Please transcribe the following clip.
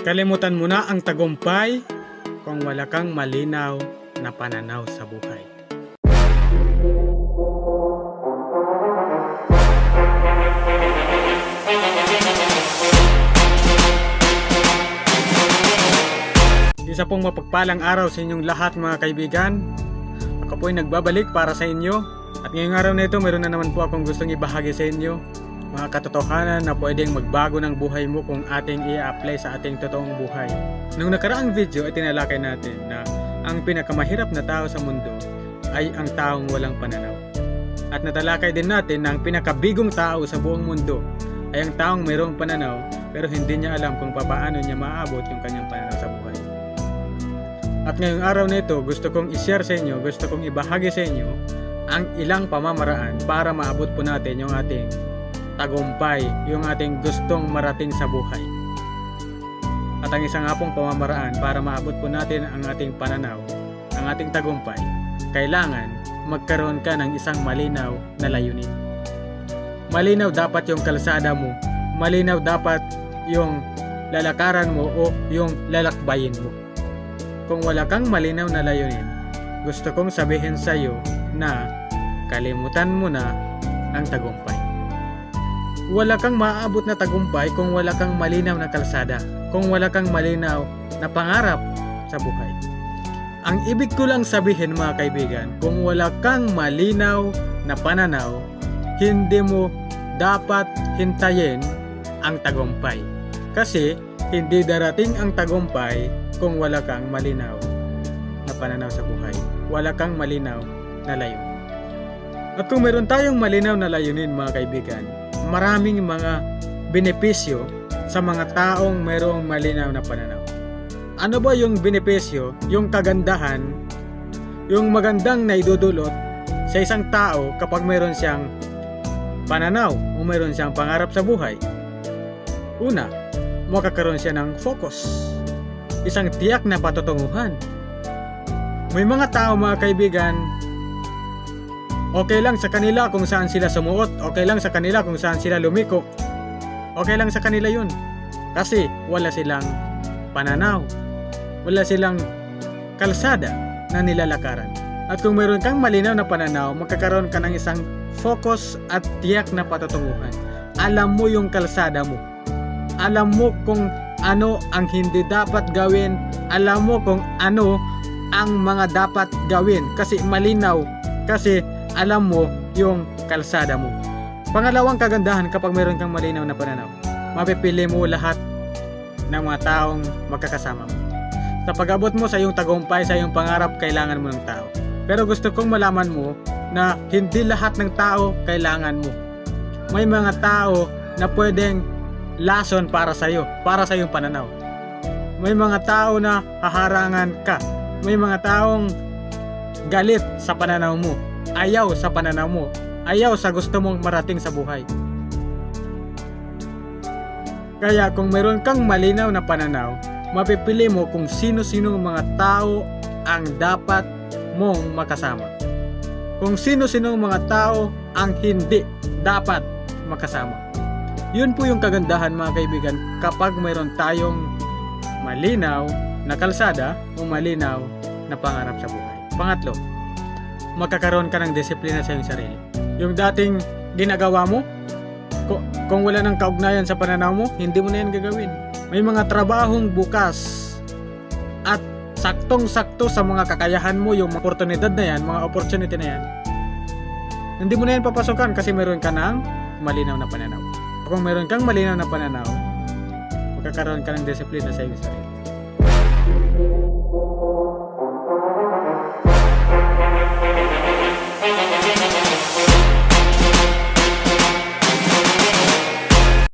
Kalimutan mo na ang tagumpay kung wala kang malinaw na pananaw sa buhay. Isa pong mapagpalang araw sa inyong lahat mga kaibigan. Ako po ay nagbabalik para sa inyo. At ngayong araw na ito, meron na naman po akong gustong ibahagi sa inyo. Mga katotohanan na pwedeng magbago ng buhay mo kung ating i-apply sa ating totoong buhay. Nung nakaraang video ay tinalakay natin na ang pinakamahirap na tao sa mundo ay ang taong walang pananaw. At natalakay din natin na ang pinakabigong tao sa buong mundo ay ang taong mayroong pananaw pero hindi niya alam kung paano niya maaabot yung kanyang pananaw sa buhay. At ngayong araw na ito, gusto kong i-share sa inyo, gusto kong ibahagi sa inyo ang ilang pamamaraan para maabot po natin yung ating tagumpay, yung ating gustong marating sa buhay. At ang isang nga pong pamamaraan para maabot po natin ang ating pananaw, ang ating tagumpay, kailangan magkaroon ka ng isang malinaw na layunin. Malinaw dapat yung kalsada mo, malinaw dapat yung lalakaran mo o yung lalakbayin mo. Kung wala kang malinaw na layunin, gusto kong sabihin sa iyo na kalimutan mo na ang tagumpay. Wala kang maaabot na tagumpay kung wala kang malinaw na kalsada, kung wala kang malinaw na pangarap sa buhay. Ang ibig ko lang sabihin mga kaibigan, kung wala kang malinaw na pananaw, hindi mo dapat hintayin ang tagumpay. Kasi hindi darating ang tagumpay kung wala kang malinaw na pananaw sa buhay. Wala kang malinaw na layunin. At kung meron tayong malinaw na layunin mga kaibigan, maraming mga benepisyo sa mga taong mayroong malinaw na pananaw. Ano ba yung benepisyo, yung kagandahan, yung magandang naidudulot sa isang tao kapag mayroon siyang pananaw o mayroon siyang pangarap sa buhay? Una, makakaroon siya ng focus, isang tiyak na patutunguhan. May mga tao mga kaibigan, okay lang sa kanila kung saan sila sumuot, okay lang sa kanila kung saan sila lumiko, okay lang sa kanila yun. Kasi wala silang pananaw, wala silang kalsada na nilalakaran. At kung mayroon kang malinaw na pananaw, magkakaroon ka ng isang focus at tiyak na patutunguhan. Alam mo yung kalsada mo, alam mo kung ano ang hindi dapat gawin, alam mo kung ano ang mga dapat gawin kasi malinaw, kasi alam mo yung kalsada mo. Pangalawang kagandahan kapag mayroon kang malinaw na pananaw, mapipili mo lahat ng mga taong magkakasama mo. Sa pag-abot mo sa iyong tagumpay, sa iyong pangarap, kailangan mo ng tao. Pero gusto kong malaman mo na hindi lahat ng tao kailangan mo. May mga tao na pwedeng lason para sa iyo, para sa iyong pananaw. May mga tao na haharangan ka. May mga taong galit sa pananaw mo, ayaw sa pananaw mo, ayaw sa gusto mong marating sa buhay. Kaya kung mayroon kang malinaw na pananaw, mapipili mo kung sino-sino mga tao ang dapat mong makasama. Kung sino-sino mga tao ang hindi dapat makasama. Yun po yung kagandahan mga kaibigan kapag mayroon tayong malinaw na kalsada o malinaw na pangarap sa buhay. Pangatlo, magkakaroon ka ng disiplina sa iyong sarili. Yung dating ginagawa mo, kung wala ng kaugnayan sa pananaw mo, hindi mo na yan gagawin. May mga trabahong bukas at saktong-sakto sa mga kakayahan mo, yung oportunidad na yan, mga opportunity na yan, hindi mo na yan papasokan kasi meron ka ng malinaw na pananaw. Kung meron kang malinaw na pananaw, magkakaroon ka ng disiplina sa iyong sarili.